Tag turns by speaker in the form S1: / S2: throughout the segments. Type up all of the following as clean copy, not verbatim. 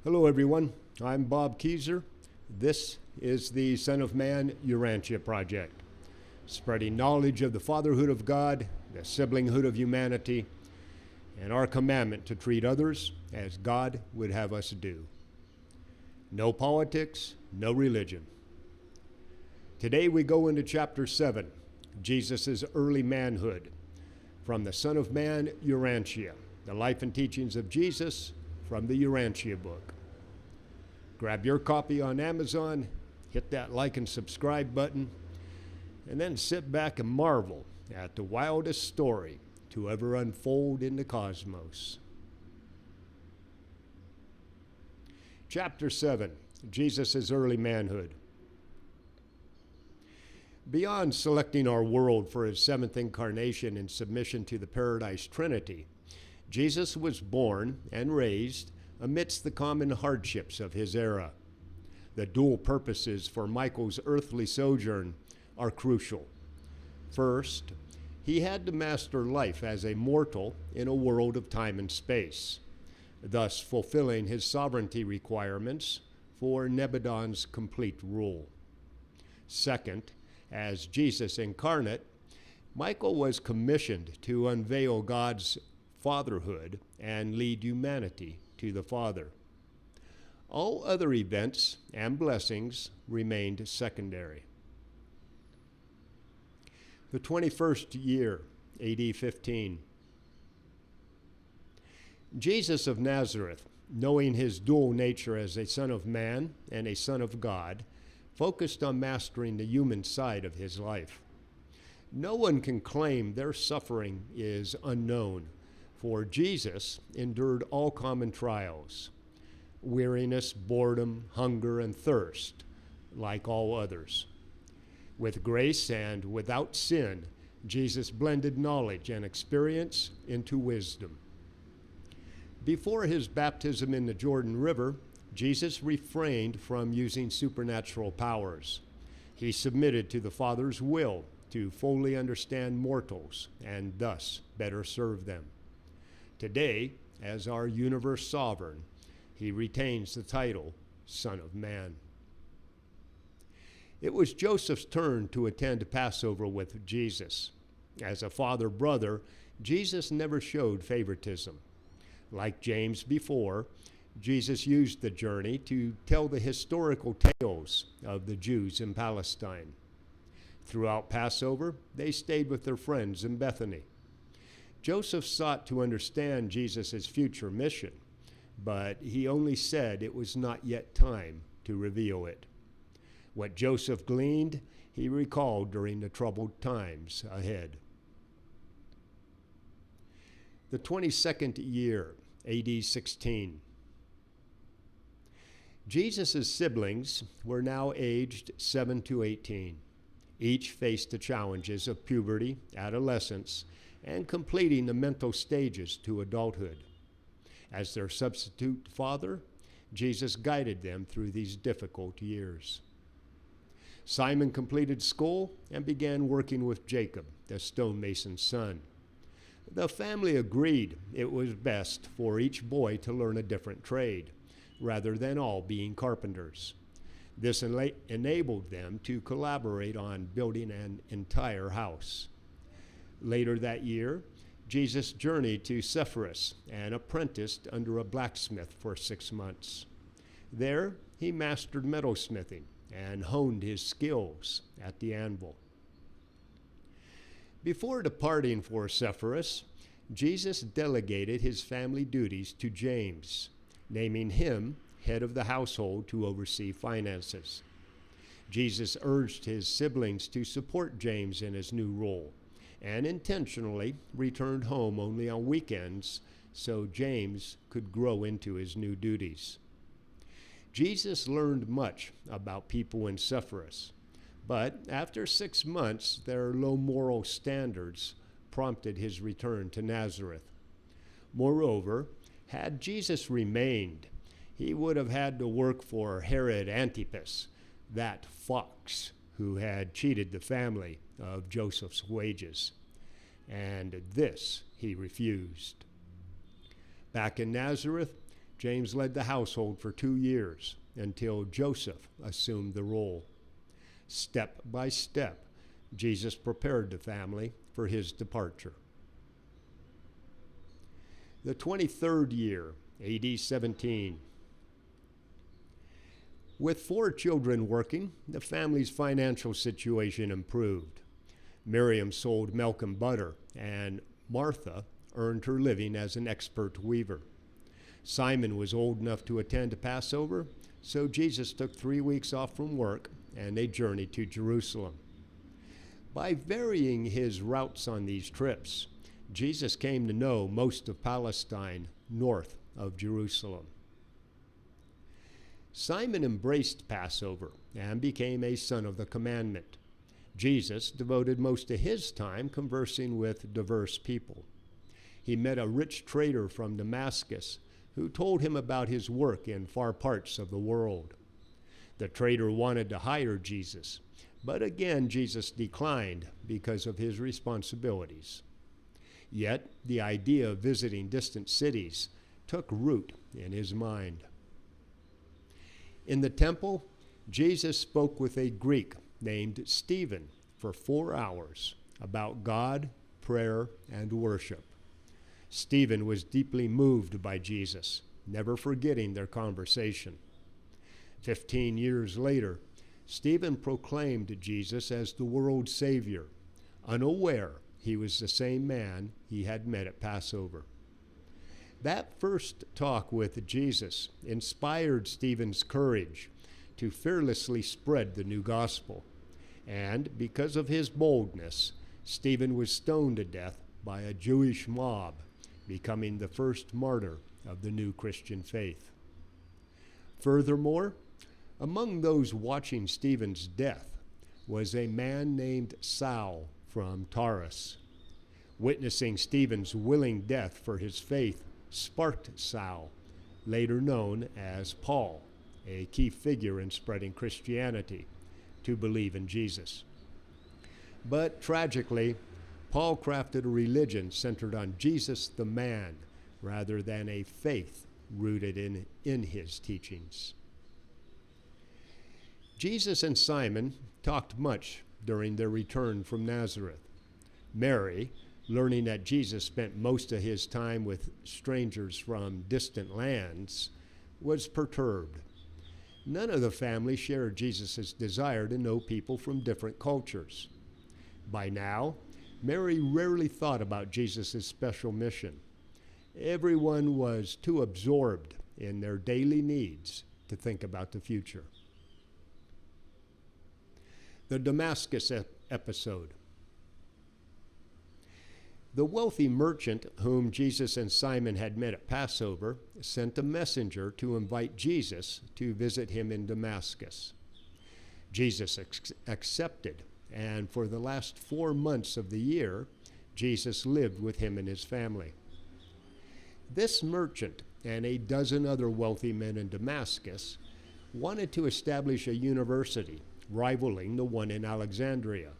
S1: Hello, everyone. I'm Bob Keyser. This is the Son of Man Urantia Project, spreading knowledge of the fatherhood of God, the siblinghood of humanity, and our commandment to treat others as God would have us do. No politics, no religion. Today we go into chapter 7, Jesus' early manhood, from the Son of Man Urantia, the life and teachings of Jesus from the Urantia book. Grab your copy on Amazon, hit that like and subscribe button, and then sit back and marvel at the wildest story to ever unfold in the cosmos. Chapter 7, Jesus' early manhood. Beyond selecting our world for his seventh incarnation in submission to the Paradise Trinity, Jesus was born and raised amidst the common hardships of his era. The dual purposes for Michael's earthly sojourn are crucial. First, he had to master life as a mortal in a world of time and space, thus fulfilling his sovereignty requirements for Nebadon's complete rule. Second, as Jesus incarnate, Michael was commissioned to unveil God's fatherhood and lead humanity to the Father. All other events and blessings remained secondary. The 21st year, AD 15. Jesus of Nazareth, knowing his dual nature as a son of man and a son of God, focused on mastering the human side of his life. No one can claim their suffering is unknown, for Jesus endured all common trials, weariness, boredom, hunger, and thirst, like all others. With grace and without sin, Jesus blended knowledge and experience into wisdom. Before his baptism in the Jordan River, Jesus refrained from using supernatural powers. He submitted to the Father's will to fully understand mortals and thus better serve them. Today, as our universe sovereign, he retains the title Son of Man. It was Joseph's turn to attend Passover with Jesus. As a father-brother, Jesus never showed favoritism. Like James before, Jesus used the journey to tell the historical tales of the Jews in Palestine. Throughout Passover, they stayed with their friends in Bethany. Joseph sought to understand Jesus' future mission, but he only said it was not yet time to reveal it. What Joseph gleaned, he recalled during the troubled times ahead. The 22nd year, AD 16. Jesus' siblings were now aged 7 to 18. Each faced the challenges of puberty, adolescence, and completing the mental stages to adulthood. As their substitute father, Jesus guided them through these difficult years. Simon completed school and began working with Jacob, the stonemason's son. The family agreed it was best for each boy to learn a different trade, rather than all being carpenters. This enabled them to collaborate on building an entire house. Later that year, Jesus journeyed to Sepphoris and apprenticed under a blacksmith for 6 months. There, he mastered metalsmithing and honed his skills at the anvil. Before departing for Sepphoris, Jesus delegated his family duties to James, naming him head of the household to oversee finances. Jesus urged his siblings to support James in his new role, and intentionally returned home only on weekends so James could grow into his new duties. Jesus learned much about people in Sepphoris, but after 6 months, their low moral standards prompted his return to Nazareth. Moreover, had Jesus remained, he would have had to work for Herod Antipas, that fox who had cheated the family of Joseph's wages. And this he refused. Back in Nazareth, James led the household for 2 years until Joseph assumed the role. Step by step, Jesus prepared the family for his departure. The 23rd year, AD 17. With 4 children working, the family's financial situation improved. Miriam sold milk and butter, and Martha earned her living as an expert weaver. Simon was old enough to attend Passover, so Jesus took 3 weeks off from work and they journeyed to Jerusalem. By varying his routes on these trips, Jesus came to know most of Palestine north of Jerusalem. Simon embraced Passover and became a son of the commandment. Jesus devoted most of his time conversing with diverse people. He met a rich trader from Damascus who told him about his work in far parts of the world. The trader wanted to hire Jesus, but again Jesus declined because of his responsibilities. Yet the idea of visiting distant cities took root in his mind. In the temple, Jesus spoke with a Greek named Stephen for 4 hours about God, prayer, and worship. Stephen was deeply moved by Jesus, never forgetting their conversation. 15 years later, Stephen proclaimed Jesus as the world's Savior, unaware he was the same man he had met at Passover. That first talk with Jesus inspired Stephen's courage to fearlessly spread the new gospel. And because of his boldness, Stephen was stoned to death by a Jewish mob, becoming the first martyr of the new Christian faith. Furthermore, among those watching Stephen's death was a man named Saul from Tarsus. Witnessing Stephen's willing death for his faith sparked Saul, later known as Paul, a key figure in spreading Christianity, to believe in Jesus. But tragically, Paul crafted a religion centered on Jesus the man rather than a faith rooted in his teachings. Jesus and Simon talked much during their return from Nazareth. Mary, learning that Jesus spent most of his time with strangers from distant lands, was perturbed. None of the family shared Jesus' desire to know people from different cultures. By now, Mary rarely thought about Jesus' special mission. Everyone was too absorbed in their daily needs to think about the future. The Damascus episode. The wealthy merchant whom Jesus and Simon had met at Passover sent a messenger to invite Jesus to visit him in Damascus. Jesus accepted, and for the last 4 months of the year, Jesus lived with him and his family. This merchant and a dozen other wealthy men in Damascus wanted to establish a university rivaling the one in Alexandria.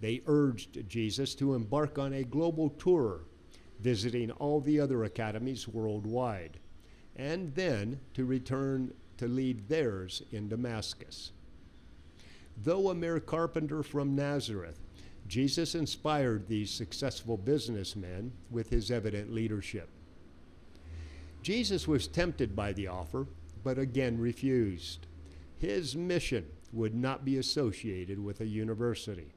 S1: They urged Jesus to embark on a global tour, visiting all the other academies worldwide, and then to return to lead theirs in Damascus. Though a mere carpenter from Nazareth, Jesus inspired these successful businessmen with his evident leadership. Jesus was tempted by the offer, but again refused. His mission would not be associated with a university.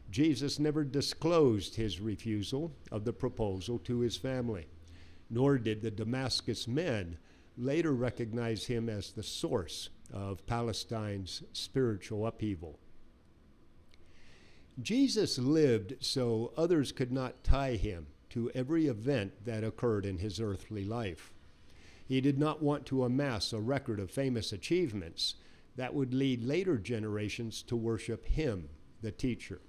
S1: Jesus never disclosed his refusal of the proposal to his family, nor did the Damascus men later recognize him as the source of Palestine's spiritual upheaval. Jesus lived so others could not tie him to every event that occurred in his earthly life. He did not want to amass a record of famous achievements that would lead later generations to worship him, the teacher.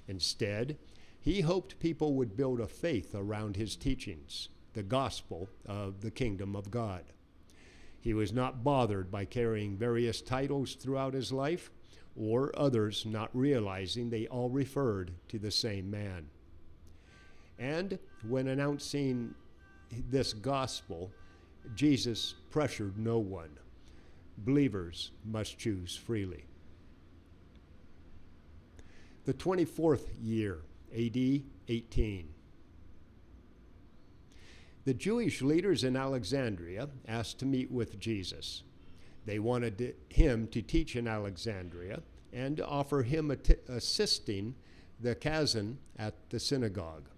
S1: Instead, he hoped people would build a faith around his teachings, the gospel of the kingdom of God. He was not bothered by carrying various titles throughout his life, or others not realizing they all referred to the same man. And when announcing this gospel, Jesus pressured no one. Believers must choose freely. The 24th year, AD 18. The Jewish leaders in Alexandria asked to meet with Jesus. They wanted him to teach in Alexandria and to offer him assisting the Kazan at the synagogue.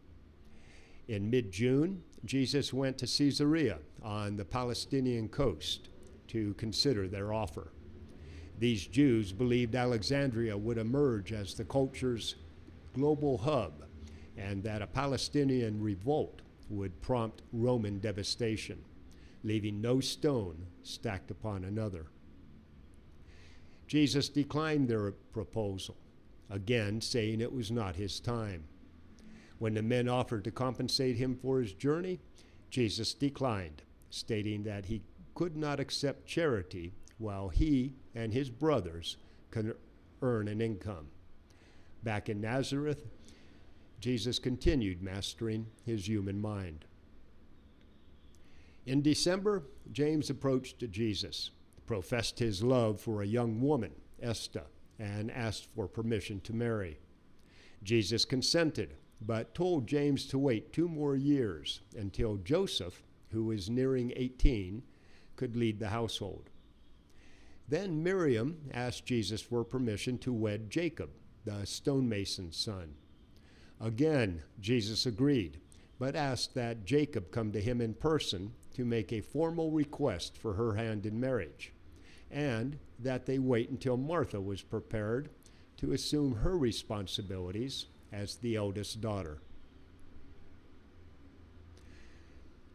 S1: In mid-June, Jesus went to Caesarea on the Palestinian coast to consider their offer. These Jews believed Alexandria would emerge as the culture's global hub and that a Palestinian revolt would prompt Roman devastation, leaving no stone stacked upon another. Jesus declined their proposal, again saying it was not his time. When the men offered to compensate him for his journey, Jesus declined, stating that he could not accept charity while he and his brothers could earn an income. Back in Nazareth, Jesus continued mastering his human mind. In December, James approached Jesus, professed his love for a young woman, Esther, and asked for permission to marry. Jesus consented, but told James to wait 2 more years until Joseph, who was nearing 18, could lead the household. Then Miriam asked Jesus for permission to wed Jacob, the stonemason's son. Again, Jesus agreed, but asked that Jacob come to him in person to make a formal request for her hand in marriage, and that they wait until Martha was prepared to assume her responsibilities as the eldest daughter.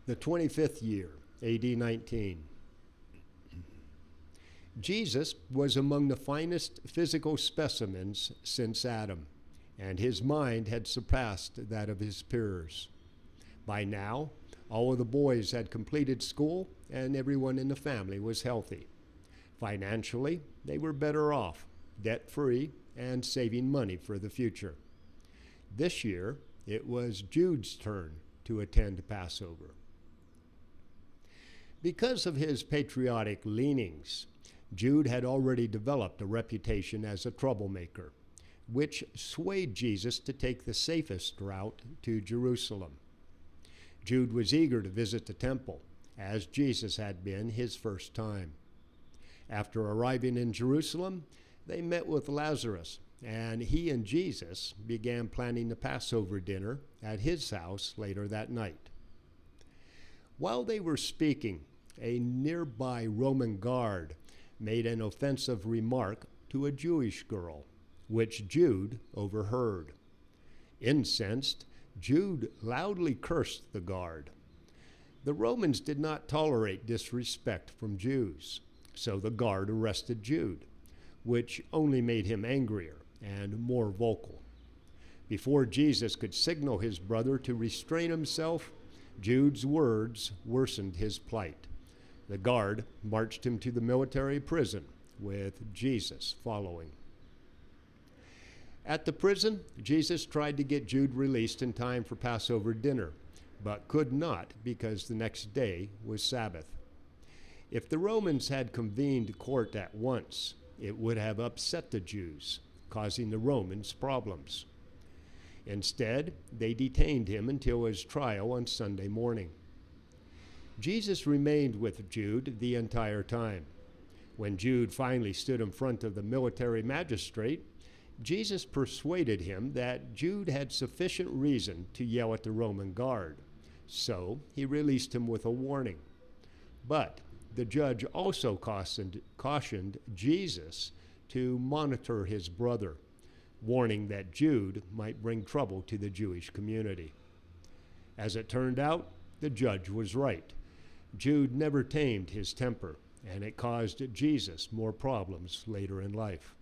S1: The 25th year, AD 19. Jesus was among the finest physical specimens since Adam, and his mind had surpassed that of his peers. By now, all of the boys had completed school, and everyone in the family was healthy. Financially, they were better off, debt-free, and saving money for the future. This year, it was Jude's turn to attend Passover. Because of his patriotic leanings, Jude had already developed a reputation as a troublemaker, which swayed Jesus to take the safest route to Jerusalem. Jude was eager to visit the temple, as Jesus had been his first time. After arriving in Jerusalem, they met with Lazarus, and he and Jesus began planning the Passover dinner at his house later that night. While they were speaking, a nearby Roman guard made an offensive remark to a Jewish girl, which Jude overheard. Incensed, Jude loudly cursed the guard. The Romans did not tolerate disrespect from Jews, so the guard arrested Jude, which only made him angrier and more vocal. Before Jesus could signal his brother to restrain himself, Jude's words worsened his plight. The guard marched him to the military prison, with Jesus following. At the prison, Jesus tried to get Jude released in time for Passover dinner, but could not because the next day was Sabbath. If the Romans had convened court at once, it would have upset the Jews, causing the Romans problems. Instead, they detained him until his trial on Sunday morning. Jesus remained with Jude the entire time. When Jude finally stood in front of the military magistrate, Jesus persuaded him that Jude had sufficient reason to yell at the Roman guard, so he released him with a warning. But the judge also cautioned Jesus to monitor his brother, warning that Jude might bring trouble to the Jewish community. As it turned out, the judge was right. Jude never tamed his temper, and it caused Jesus more problems later in life.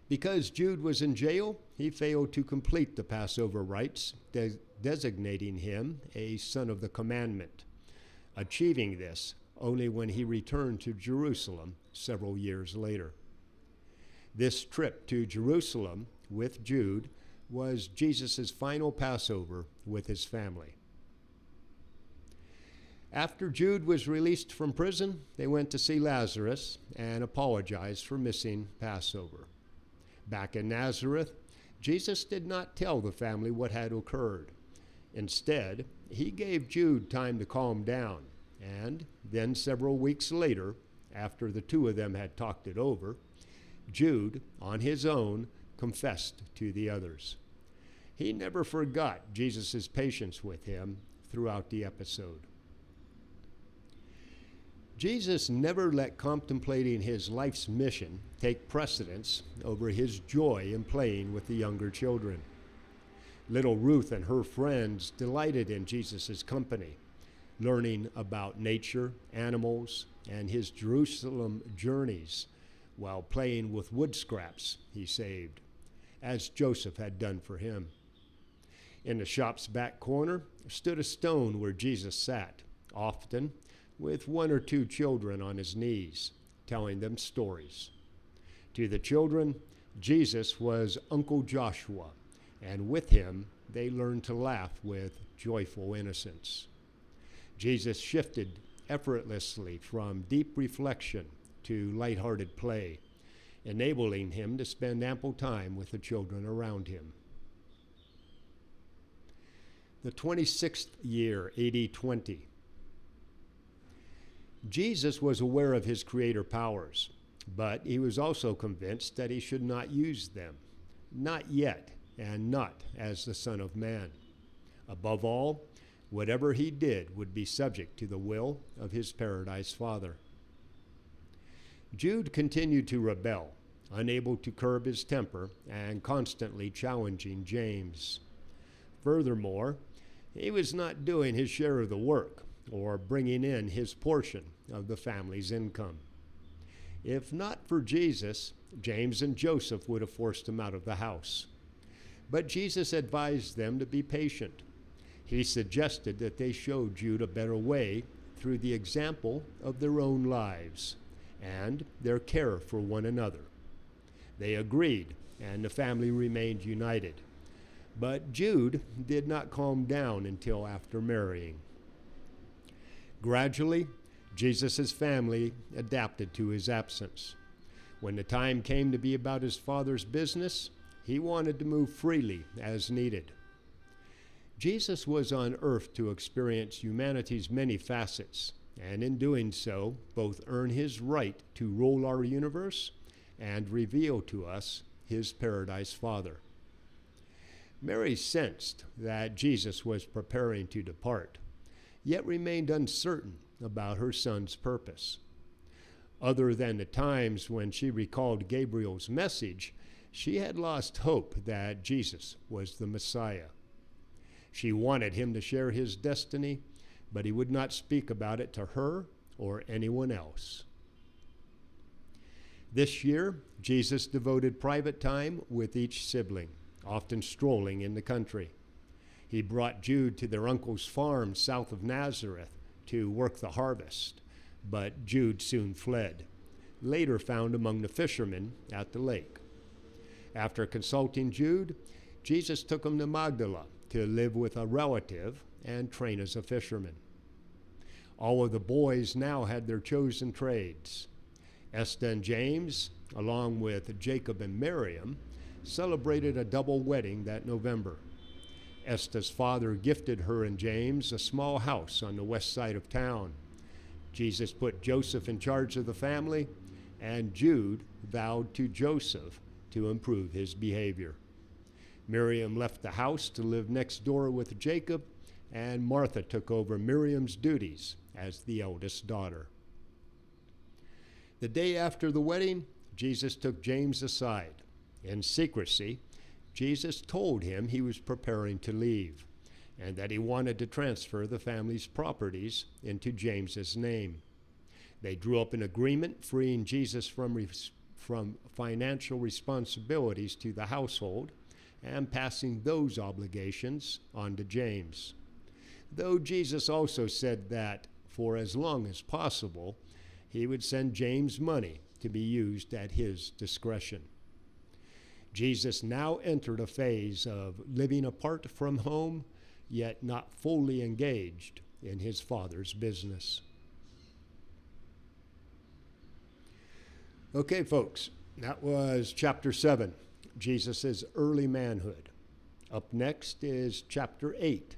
S1: Because Jude was in jail, he failed to complete the Passover rites, designating him a son of the commandment, achieving this only when he returned to Jerusalem several years later. This trip to Jerusalem with Jude was Jesus' final Passover with his family. After Jude was released from prison, they went to see Lazarus and apologized for missing Passover. Back in Nazareth, Jesus did not tell the family what had occurred. Instead, he gave Jude time to calm down, and then several weeks later, after the two of them had talked it over, Jude, on his own, confessed to the others. He never forgot Jesus' patience with him throughout the episode. Jesus never let contemplating his life's mission take precedence over his joy in playing with the younger children. Little Ruth and her friends delighted in Jesus' company, learning about nature, animals, and his Jerusalem journeys while playing with wood scraps he saved, as Joseph had done for him. In the shop's back corner stood a stone where Jesus sat, often with one or two children on his knees, telling them stories. To the children, Jesus was Uncle Joshua, and with him they learned to laugh with joyful innocence. Jesus shifted effortlessly from deep reflection to lighthearted play, enabling him to spend ample time with the children around him. The 26th year, AD 20. Jesus was aware of his creator powers, but he was also convinced that he should not use them, not yet, and not as the Son of Man. Above all, whatever he did would be subject to the will of his paradise Father. Jude continued to rebel, unable to curb his temper and constantly challenging James. Furthermore, he was not doing his share of the work or bringing in his portion of the family's income. If not for Jesus, James and Joseph would have forced him out of the house. But Jesus advised them to be patient. He suggested that they show Jude a better way through the example of their own lives and their care for one another. They agreed, and the family remained united. But Jude did not calm down until after marrying. Gradually, Jesus' family adapted to his absence. When the time came to be about his Father's business, he wanted to move freely as needed. Jesus was on earth to experience humanity's many facets, and in doing so, both earn his right to rule our universe and reveal to us his paradise Father. Mary sensed that Jesus was preparing to depart, yet remained uncertain about her son's purpose. Other than the times when she recalled Gabriel's message, she had lost hope that Jesus was the Messiah. She wanted him to share his destiny, but he would not speak about it to her or anyone else. This year, Jesus devoted private time with each sibling, often strolling in the country. He brought Jude to their uncle's farm south of Nazareth to work the harvest, but Jude soon fled, later found among the fishermen at the lake. After consulting Jude, Jesus took him to Magdala to live with a relative and train as a fisherman. All of the boys now had their chosen trades. Esther and James, along with Jacob and Miriam, celebrated a double wedding that November. Esther's father gifted her and James a small house on the west side of town. Jesus put Joseph in charge of the family, and Jude vowed to Joseph to improve his behavior. Miriam left the house to live next door with Jacob, and Martha took over Miriam's duties as the eldest daughter. The day after the wedding, Jesus took James aside. In secrecy, Jesus told him he was preparing to leave and that he wanted to transfer the family's properties into James's name. They drew up an agreement freeing Jesus from financial responsibilities to the household and passing those obligations on to James. Though Jesus also said that for as long as possible, he would send James money to be used at his discretion. Jesus now entered a phase of living apart from home, yet not fully engaged in his Father's business. Okay, folks, that was chapter 7, Jesus' early manhood. Up next is chapter 8,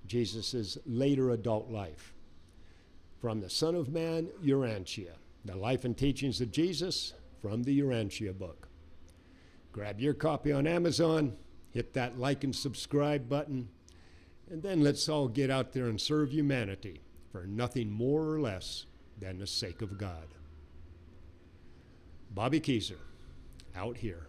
S1: Jesus' later adult life. From the Son of Man, Urantia, the life and teachings of Jesus from the Urantia book. Grab your copy on Amazon, hit that like and subscribe button, and then let's all get out there and serve humanity for nothing more or less than the sake of God. Bobby Keyser, out here.